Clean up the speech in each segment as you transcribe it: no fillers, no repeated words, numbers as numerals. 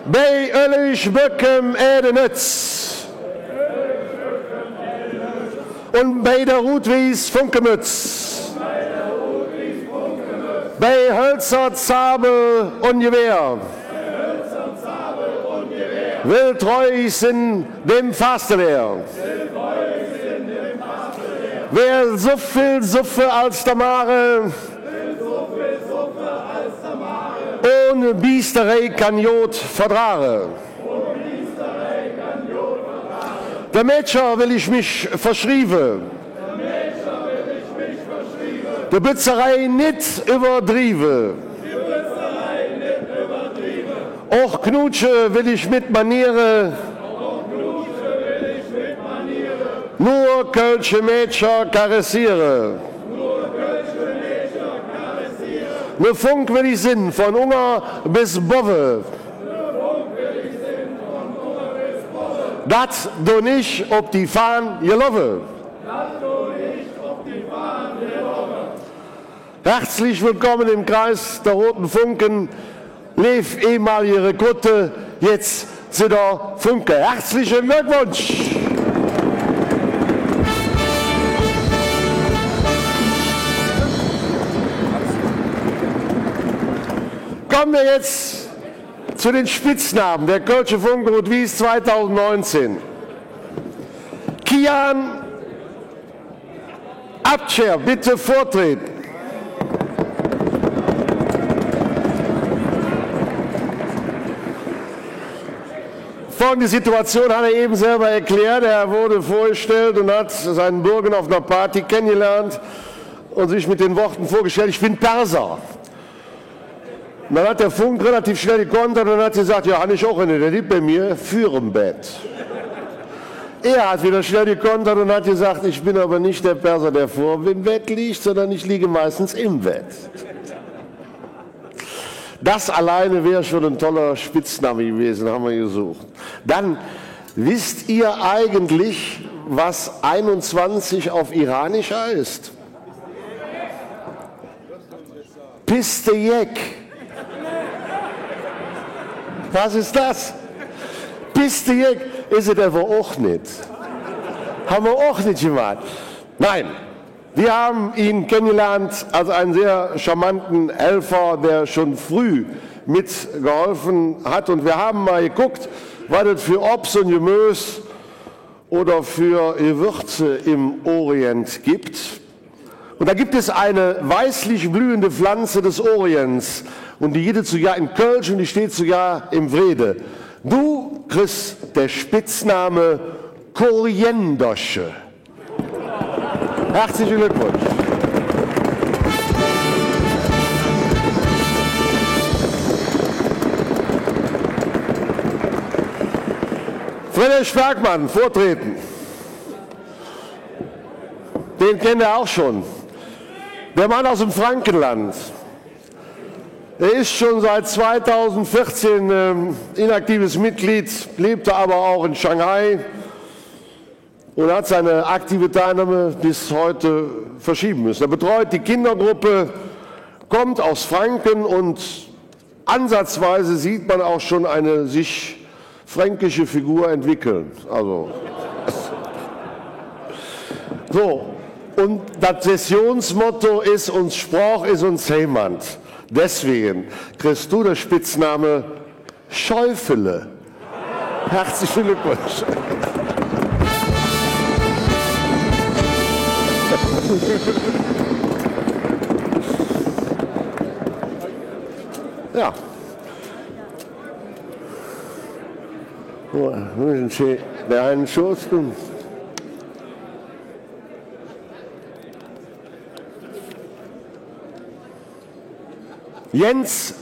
Bei Öllig Böckem Edenitz und bei der Rutwies Funkemütz, bei Hölzer, Zabel und Gewehr, will treu in dem Fasteler. Wer so viel Suffe als der Mare, ohne Biesterei kann Jod verdrage. Der Mädchen will ich mich verschriebe. Der Bützerei nicht überdriebe. Auch Knutsche will ich mit Maniere. Nur kölsche Mädchen karessiere. Ne Funk will ich sinn, von Unger bis Bove. Das do nicht ob die Fahnen gelaufen. Herzlich willkommen im Kreis der Roten Funken. Lev ehemalige Kutte, jetzt sind der Funke. Herzlichen Glückwunsch! Kommen wir jetzt zu den Spitznamen der Kölsche Funke Rot-Wies 2019. Kian Abtscher, bitte vortreten. Folgende Situation hat er eben selber erklärt. Er wurde vorgestellt und hat seinen Bürger auf einer Party kennengelernt und sich mit den Worten vorgestellt, ich bin Perser. Und dann hat der Funk relativ schnell gekontert und hat gesagt, ja, habe ich auch eine, der liegt bei mir für im Bett. Er hat wieder schnell gekontert und hat gesagt, ich bin aber nicht der Perser, der vor dem Bett liegt, sondern ich liege meistens im Bett. Das alleine wäre schon ein toller Spitzname gewesen, haben wir gesucht. Dann, wisst ihr eigentlich, was 21 auf Iranisch heißt? Pistejek. Was ist das? Pistejek ist es aber auch nicht. Haben wir auch nicht gemacht. Nein, wir haben ihn kennengelernt als einen sehr charmanten Helfer, der schon früh mitgeholfen hat. Und wir haben mal geguckt, was es für Obst und Gemüse oder für Gewürze im Orient gibt. Und da gibt es eine weißlich blühende Pflanze des Orients. Und die geht sogar in Kölsch und die steht sogar im Wrede. Du kriegst der Spitzname Koriendersche. Herzlichen Glückwunsch. Friedrich Bergmann, vortreten. Den kennt er auch schon. Der Mann aus dem Frankenland. Er ist schon seit 2014 inaktives Mitglied, lebte aber auch in Shanghai und hat seine aktive Teilnahme bis heute verschieben müssen. Er betreut die Kindergruppe, kommt aus Franken und ansatzweise sieht man auch schon eine sich fränkische Figur entwickeln. Also. So, und das Sessionsmotto ist uns Sprach, ist uns Heimat. Deswegen kriegst du den Spitzname Schäufele. Herzlichen Glückwunsch. Ja. Der einen Schuss. Jens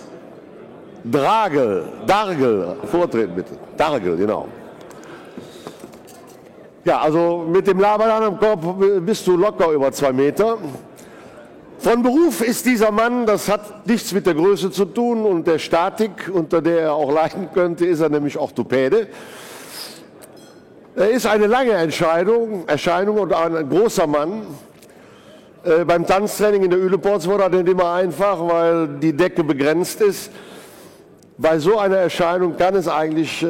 Dargel, vortreten bitte. Dargel, genau. Ja, also mit dem Laberdan im Kopf bist du locker über 2 Meter. Von Beruf ist dieser Mann, das hat nichts mit der Größe zu tun und der Statik, unter der er auch leiden könnte, ist er nämlich Orthopäde. Er ist eine lange Erscheinung und ein großer Mann. Beim Tanztraining in der Üleports wurde er nicht immer einfach, weil die Decke begrenzt ist. bei so einer Erscheinung kann es eigentlich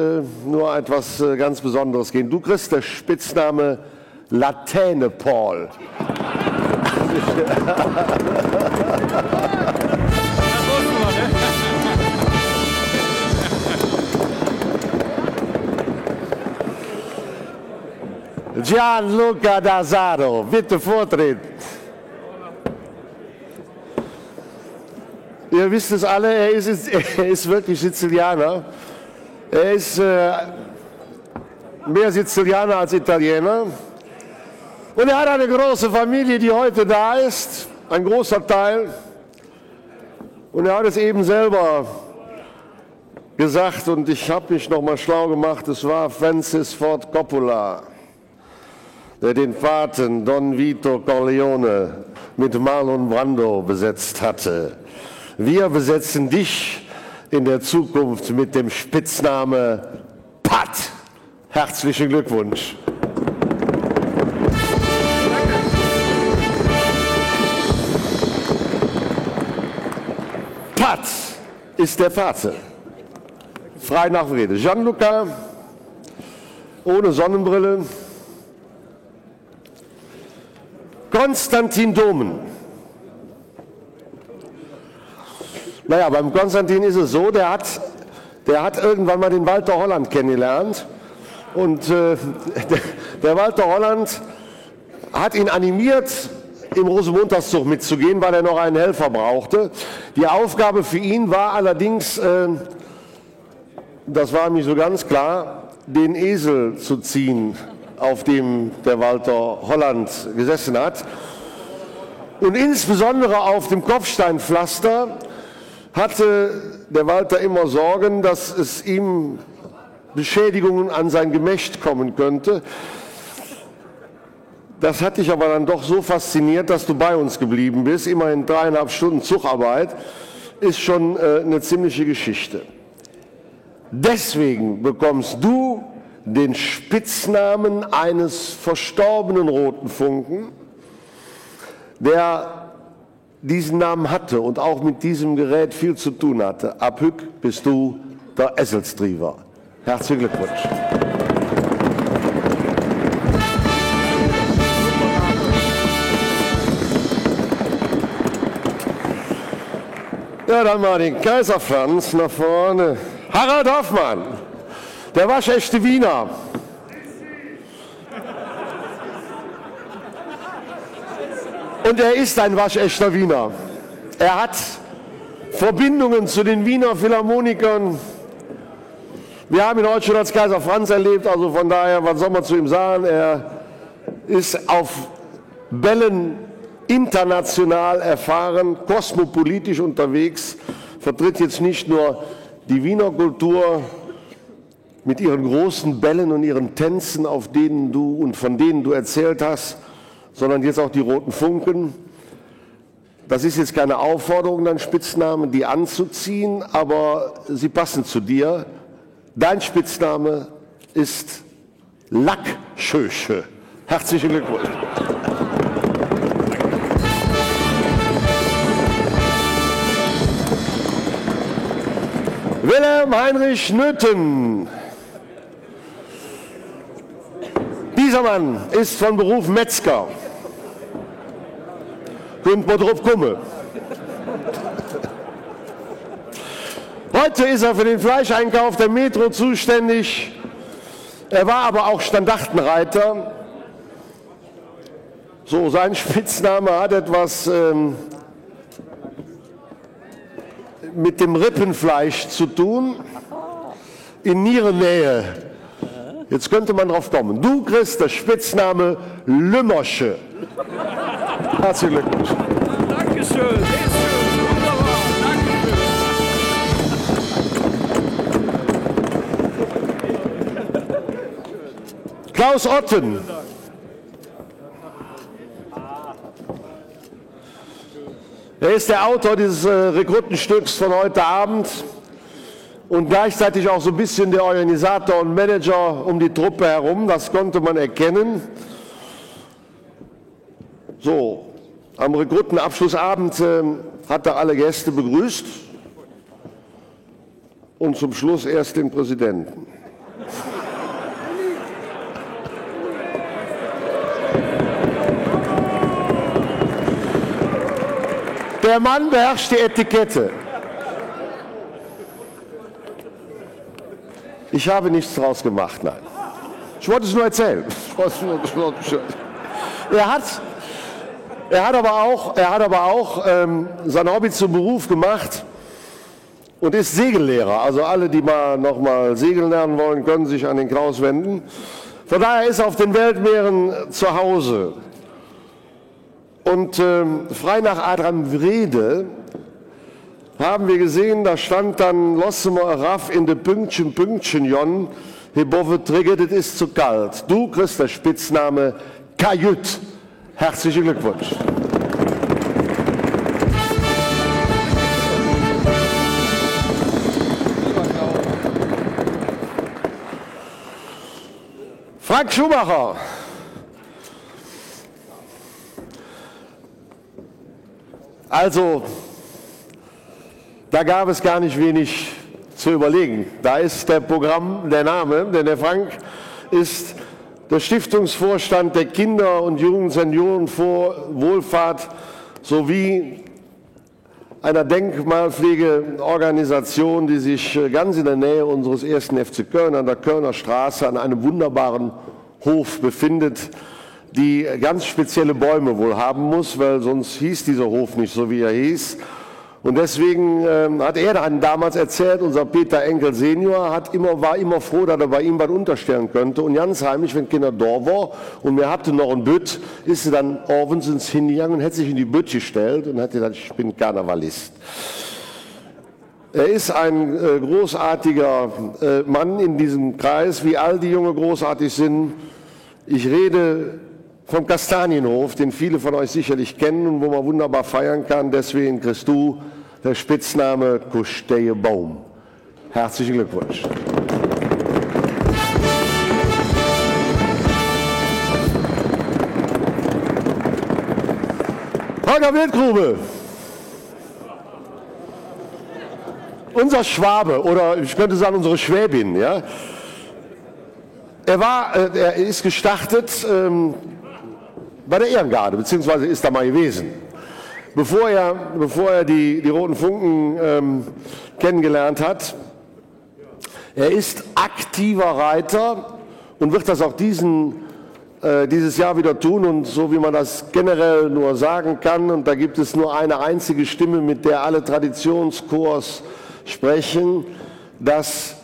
nur etwas ganz Besonderes gehen. Du kriegst den Spitzname Laterne Paul. Gianluca D'Asaro, bitte vortreten. Ihr wisst es alle, er ist wirklich Sizilianer. Er ist mehr Sizilianer als Italiener. Und er hat eine große Familie, die heute da ist, ein großer Teil. Und er hat es eben selber gesagt, und ich habe mich noch mal schlau gemacht, es war Francis Ford Coppola, der den Paten Don Vito Corleone mit Marlon Brando besetzt hatte. Wir besetzen dich in der Zukunft mit dem Spitzname Pat. Herzlichen Glückwunsch. Pat ist der Pate. Frei nach Rede. Gianluca, ohne Sonnenbrille. Konstantin Domen. Naja, beim Konstantin ist es so, der hat irgendwann mal den Walter Holland kennengelernt. Und der Walter Holland hat ihn animiert, im Rosenmontagszug mitzugehen, weil er noch einen Helfer brauchte. Die Aufgabe für ihn war allerdings, das war nicht so ganz klar, den Esel zu ziehen, auf dem der Walter Holland gesessen hat. Und insbesondere auf dem Kopfsteinpflaster hatte der Walter immer Sorgen, dass es ihm Beschädigungen an sein Gemächt kommen könnte. Das hat dich aber dann doch so fasziniert, dass du bei uns geblieben bist. Immerhin 3,5 Stunden Zugarbeit ist schon eine ziemliche Geschichte. Deswegen bekommst du den Spitznamen eines verstorbenen Roten Funken, der diesen Namen hatte und auch mit diesem Gerät viel zu tun hatte. Ab Hück bist du der Esselstriever. Herzlichen Glückwunsch. Ja, dann mal den Kaiser Franz nach vorne. Harald Hoffmann, der waschechte Wiener. Und er ist ein waschechter Wiener. Er hat Verbindungen zu den Wiener Philharmonikern. Wir haben ihn heute schon als Kaiser Franz erlebt, also von daher, was soll man zu ihm sagen? Er ist auf Bällen international erfahren, kosmopolitisch unterwegs, vertritt jetzt nicht nur die Wiener Kultur mit ihren großen Bällen und ihren Tänzen, auf denen du und von denen du erzählt hast, sondern jetzt auch die Roten Funken. Das ist jetzt keine Aufforderung, deinen Spitznamen, die anzuziehen, aber sie passen zu dir. Dein Spitzname ist Lackschösche. Herzlichen Glückwunsch. Wilhelm Heinrich Nöthen. Dieser Mann ist von Beruf Metzger. Könnt man drauf kommen. Heute ist er für den Fleischeinkauf der Metro zuständig. Er war aber auch Standartenreiter. So, sein Spitzname hat etwas mit dem Rippenfleisch zu tun, in Nierennähe. Jetzt könnte man drauf kommen. Du kriegst den Spitzname Lümmersche. Herzlichen Glückwunsch. Dankeschön, sehr schön, wunderbar, Dankeschön. Klaus Otten. Er ist der Autor dieses Rekrutenstücks von heute Abend und gleichzeitig auch so ein bisschen der Organisator und Manager um die Truppe herum. Das konnte man erkennen. So, am Rekrutenabschlussabend hat er alle Gäste begrüßt und zum Schluss erst den Präsidenten. Der Mann beherrscht die Etikette. Ich habe nichts draus gemacht, nein. Ich wollte es nur erzählen. Er hat aber auch sein Hobby zum Beruf gemacht und ist Segellehrer. Also alle, die noch mal segeln lernen wollen, können sich an den Klaus wenden. Von daher ist er auf den Weltmeeren zu Hause. Und frei nach Adrian Wrede haben wir gesehen, da stand dann «Losse mal raff in de Pünktchen, Jon, hebove Trigger, das ist zu kalt». Du kriegst der Spitzname Kajüt. Herzlichen Glückwunsch. Frank Schumacher. Also, da gab es gar nicht wenig zu überlegen. Da ist der Name, denn der Frank ist der Stiftungsvorstand der Kinder- und Jugendseniorenwohlfahrt sowie einer Denkmalpflegeorganisation, die sich ganz in der Nähe unseres ersten FC Köln an der Kölner Straße an einem wunderbaren Hof befindet, die ganz spezielle Bäume wohl haben muss, weil sonst hieß dieser Hof nicht so, wie er hieß. Und deswegen hat er dann damals erzählt, unser Peter Enkel Senior war immer froh, dass er bei ihm was unterstellen könnte. Und ganz heimlich, wenn Kinder da war und wir hatten noch ein Bütt, ist er dann abends ins hingegangen und hat sich in die Bütt gestellt und hat gesagt, ich bin Karnevalist. Er ist ein großartiger Mann in diesem Kreis, wie all die Junge großartig sind. Ich rede vom Kastanienhof, den viele von euch sicherlich kennen und wo man wunderbar feiern kann. Deswegen kriegst du der Spitzname Kusteje Baum. Herzlichen Glückwunsch. Holger Wildgrube. Unser Schwabe, oder ich könnte sagen unsere Schwäbin. Ja? Er ist gestartet bei der Ehrengarde, beziehungsweise ist da mal gewesen. Bevor er die Roten Funken kennengelernt hat. Er ist aktiver Reiter und wird das auch dieses Jahr wieder tun. Und so wie man das generell nur sagen kann, und da gibt es nur eine einzige Stimme, mit der alle Traditionschors sprechen, dass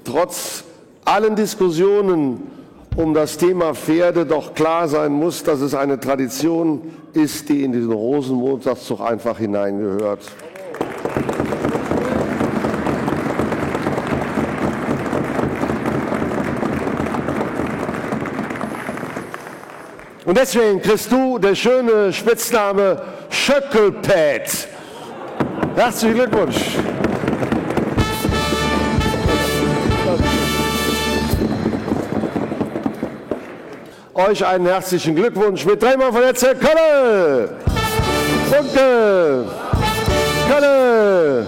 trotz allen Diskussionen um das Thema Pferde doch klar sein muss, dass es eine Tradition ist, die in diesen Rosenmontagszug einfach hineingehört. Und deswegen kriegst du der schöne Spitzname Schöckelpät. Herzlichen Glückwunsch. Euch einen herzlichen Glückwunsch mit dreimal von jetzt Kölle! Funke! Kölle!